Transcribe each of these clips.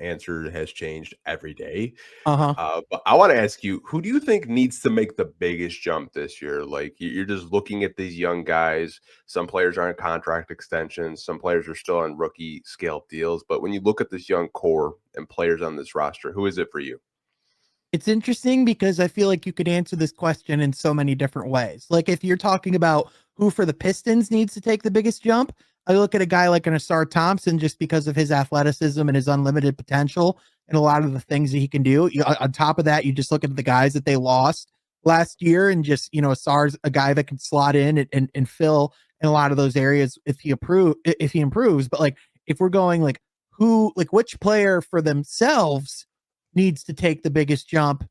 answer has changed every day. Uh-huh. But I want to ask you, who do you think needs to make the biggest jump this year? Like you're just looking at these young guys. Some players are on contract extensions. Some players are still on rookie scale deals. But when you look at this young core and players on this roster, who is it for you? It's interesting because I feel like you could answer this question in so many different ways. Like if you're talking about who for the Pistons needs to take the biggest jump, I look at a guy like an Asar Thompson just because of his athleticism and his unlimited potential and a lot of the things that he can do. On top of that, you just look at the guys that they lost last year and just, Asar's a guy that can slot in and fill in a lot of those areas if he improves. But like if we're going like which player for themselves needs to take the biggest jump.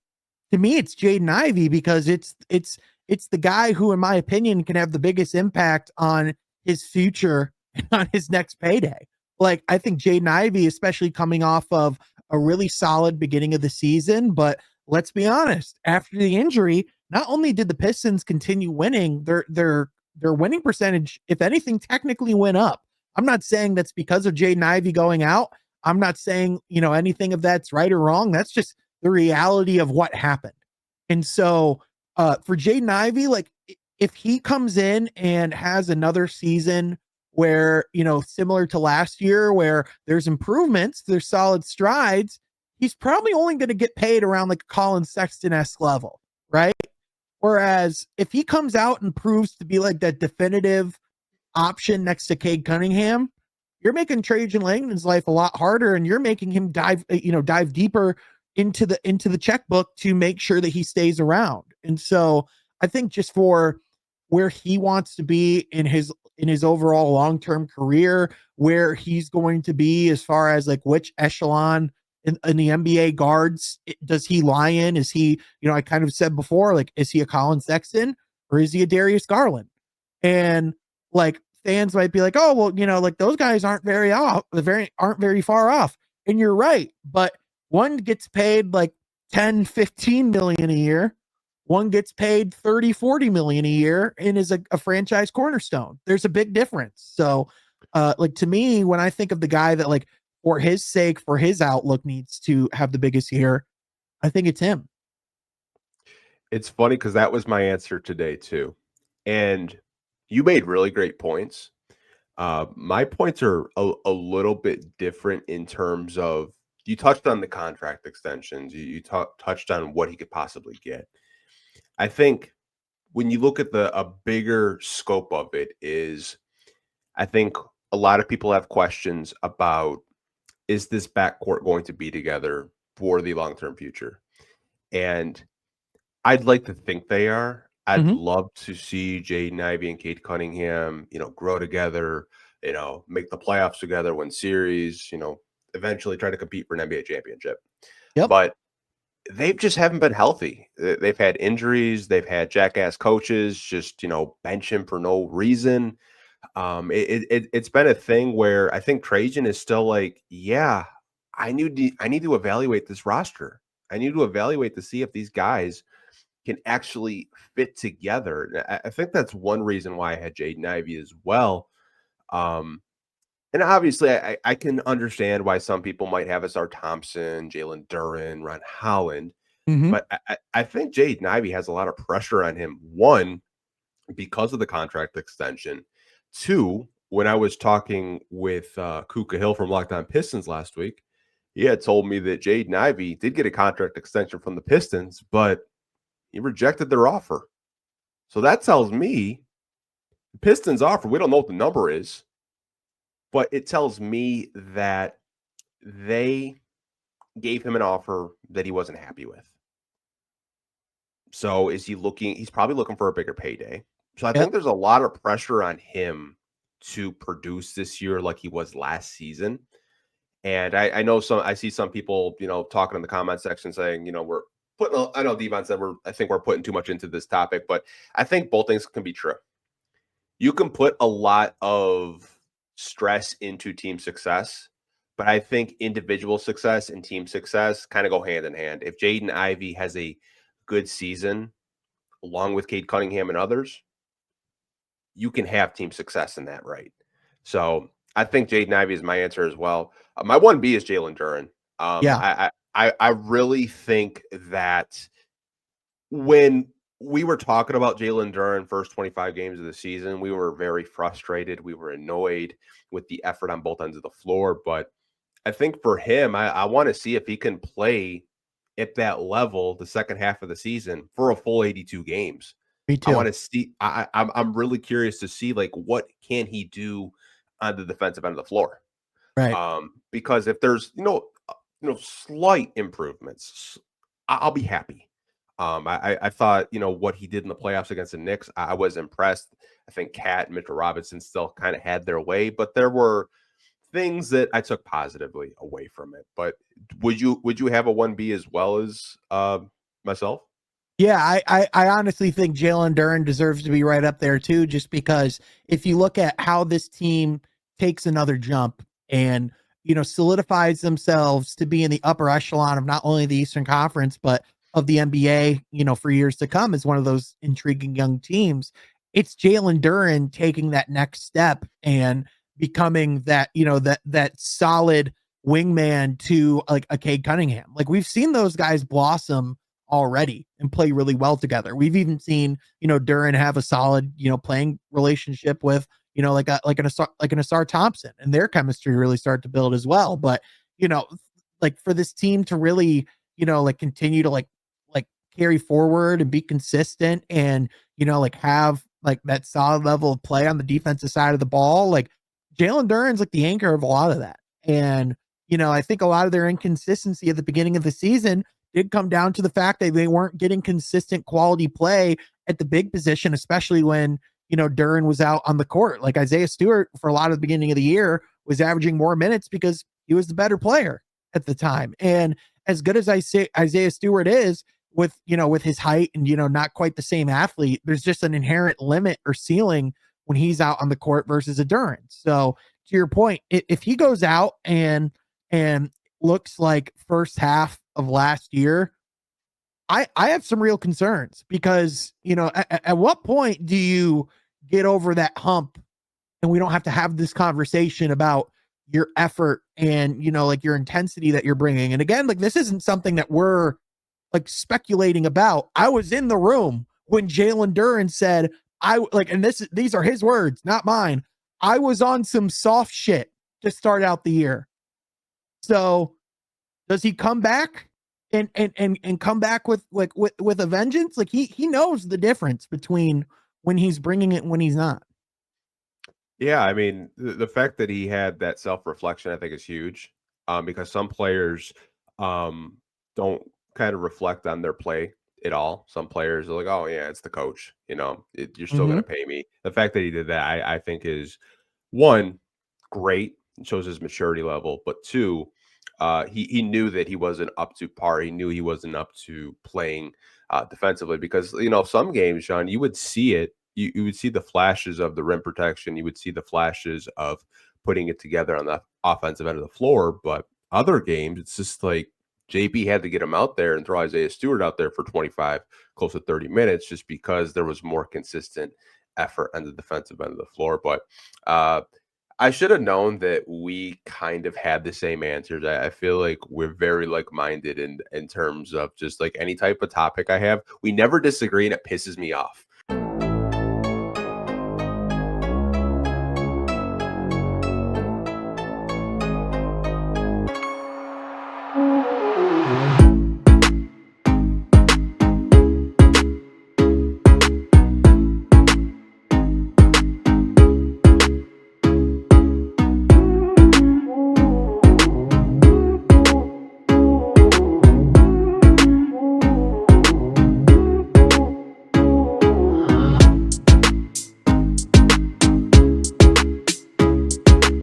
To me, it's Jaden Ivey because it's the guy who, in my opinion, can have the biggest impact on his future and on his next payday. Like I think Jaden Ivey, especially coming off of a really solid beginning of the season, but let's be honest, after the injury, not only did the Pistons continue winning, their winning percentage, if anything, technically went up. I'm not saying that's because of Jaden Ivey going out. I'm not saying, anything of that's right or wrong. That's just the reality of what happened. And so for Jaden Ivey, like if he comes in and has another season where, similar to last year, where there's improvements, there's solid strides, he's probably only going to get paid around like Colin Sexton-esque level, right? Whereas if he comes out and proves to be like that definitive option next to Cade Cunningham, you're making Trajan Langdon's life a lot harder, and you're making him dive deeper into the checkbook to make sure that he stays around. And so I think just for where he wants to be in his overall long-term career, where he's going to be as far as like which echelon in the NBA guards does he lie in? Is he, I kind of said before, like, is he a Colin Sexton or is he a Darius Garland? And like fans might be like, oh, well, like those guys aren't very far off. And you're right. But one gets paid like 10, 15 million a year. One gets paid 30, 40 million a year and is a franchise cornerstone. There's a big difference. So like to me, when I think of the guy that like for his sake, for his outlook needs to have the biggest year, I think it's him. It's funny because that was my answer today too. And you made really great points. My points are a little bit different in terms of you touched on the contract extensions. You touched on what he could possibly get. I think when you look at a bigger scope of it is, I think a lot of people have questions about, is this backcourt going to be together for the long-term future? And I'd like to think they are. I'd Mm-hmm. love to see Jaden Ivey and Cade Cunningham, grow together, make the playoffs together, win series, eventually try to compete for an NBA championship. Yep. But they just haven't been healthy. They've had injuries. They've had jackass coaches just, bench him for no reason. It's been a thing where I think Trajan is still like, yeah, I need to evaluate this roster. I need to evaluate to see if these guys can actually fit together. I think that's one reason why I had Jaden Ivey as well. And obviously, I can understand why some people might have Asar Thompson, Jalen Duren, Ron Holland, Mm-hmm. but I think Jaden Ivey has a lot of pressure on him. One, because of the contract extension. Two, when I was talking with Kuka Hill from Locked On Pistons last week, he had told me that Jaden Ivey did get a contract extension from the Pistons, but he rejected their offer. So that tells me the Pistons offer, we don't know what the number is, but it tells me that they gave him an offer that he wasn't happy with. So is he looking? He's probably looking for a bigger payday. So I think Yep. there's a lot of pressure on him to produce this year like he was last season. And I know I see some people, talking in the comment section saying, we're putting, I know Devon said I think we're putting too much into this topic, but I think both things can be true. You can put a lot of stress into team success, but I think individual success and team success kind of go hand in hand. If Jaden Ivey has a good season along with Cade Cunningham and others, you can have team success in that, right? So I think Jaden Ivey is my answer as well. My 1B is Jalen Duren. Yeah, I really think that when we were talking about Jalen Duren first 25 games of the season, we were very frustrated. We were annoyed with the effort on both ends of the floor. But I think for him, I want to see if he can play at that level the second half of the season for a full 82 games. me I want too. to see. I'm really curious to see like what can he do on the defensive end of the floor. Right. Because if there's slight improvements, I'll be happy. I thought what he did in the playoffs against the Knicks, I was impressed. I think Cat and Mitchell Robinson still kind of had their way, but there were things that I took positively away from it. But would you have a 1B as well as myself? Yeah, I honestly think Jalen Duren deserves to be right up there too, just because if you look at how this team takes another jump and solidifies themselves to be in the upper echelon of not only the Eastern Conference but of the NBA, for years to come as one of those intriguing young teams, it's Jalen Duren taking that next step and becoming that that solid wingman to like a Cade Cunningham. Like we've seen those guys blossom already and play really well together. We've even seen, Duran have a solid, playing relationship with, like an Asar Thompson, and their chemistry really start to build as well. But, you know, like for this team to really, like continue to like carry forward and be consistent and, like have like that solid level of play on the defensive side of the ball, like Jalen Duran's like the anchor of a lot of that. And, I think a lot of their inconsistency at the beginning of the season did come down to the fact that they weren't getting consistent quality play at the big position, especially when, Duran was out on the court. Like Isaiah Stewart, for a lot of the beginning of the year, was averaging more minutes because he was the better player at the time. And as good as I say Isaiah Stewart is with his height and, not quite the same athlete, there's just an inherent limit or ceiling when he's out on the court versus a Duran. So to your point, if he goes out and looks like first half of last year, I have some real concerns because, at what point do you get over that hump and we don't have to have this conversation about your effort and, like your intensity that you're bringing? And again, like this isn't something that we're like speculating about. I was in the room when Jalen Duren said, I like, and these are his words, not mine. I was on some soft shit to start out the year. So does he come back and come back with with a vengeance? Like he knows the difference between when he's bringing it and when he's not. Yeah, I mean, the fact that he had that self-reflection, I think, is huge, because some players don't kind of reflect on their play at all. Some players are like, "Oh, yeah, it's the coach. You're still going Mm-hmm. to pay me." The fact that he did that, I think, is one great. It shows his maturity level, but two, he knew that he wasn't up to par. He knew he wasn't up to playing defensively because some games, Sean, you would see it you would see the flashes of the rim protection. You would see the flashes of putting it together on the offensive end of the floor. But other games, it's just like JB had to get him out there and throw Isaiah Stewart out there for 25, close to 30 minutes, just because there was more consistent effort on the defensive end of the floor. But I should have known that we kind of had the same answers. I feel like we're very like-minded in terms of just like any type of topic I have. We never disagree, and it pisses me off